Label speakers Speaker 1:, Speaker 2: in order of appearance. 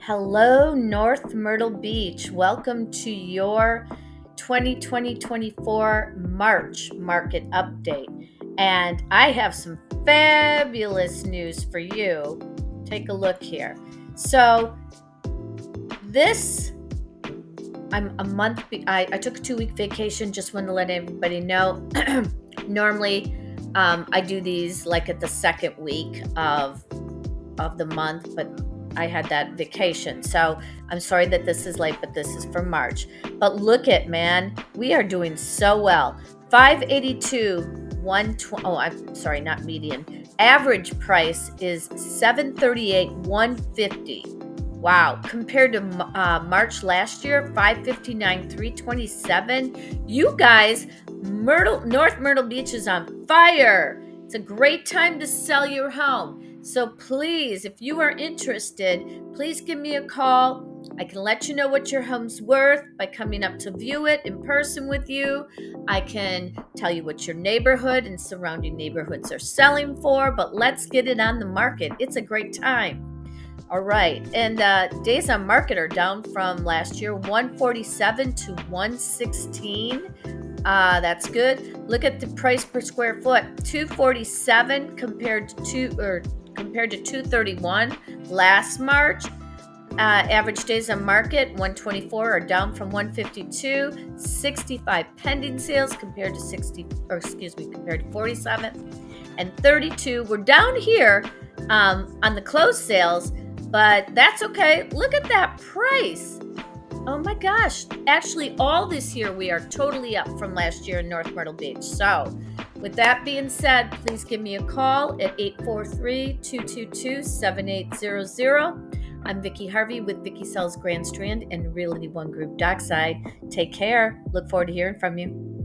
Speaker 1: Hello, North Myrtle Beach. Welcome to your 2020-24 March market update. And I have some fabulous news for you. Take a look here. So I'm a month, I took a 2-week vacation, just want to let everybody know. Normally, I do these like at the second week of the month, but I had that vacation. So I'm sorry that this is late, but this is for March. But look at, man, we are doing so well. 582, 120. Oh, I'm sorry, not median. Average price is 738, 150. Wow. Compared to March last year, 559, 327. You guys, North Myrtle Beach is on fire. It's a great time to sell your home. So please, if you are interested, please give me a call. I can let you know what your home's worth by coming up to view it in person with you. I can tell you what your neighborhood and surrounding neighborhoods are selling for, but let's get it on the market. It's a great time. All right, and days on market are down from last year, 147 to 116. That's good. Look at the price per square foot, 247 compared to 231 last March. Average days on market, 124 are down from 152. 65 pending sales compared to 47, and 32. We're down here on the closed sales, but that's okay. Look at that price. Oh my gosh. Actually, all this year we are totally up from last year in North Myrtle Beach. So with that being said, please give me a call at 843-222-7800. I'm Vicki Harvey with Vicki Sells Grand Strand and Realty One Group Dockside. Take care. Look forward to hearing from you.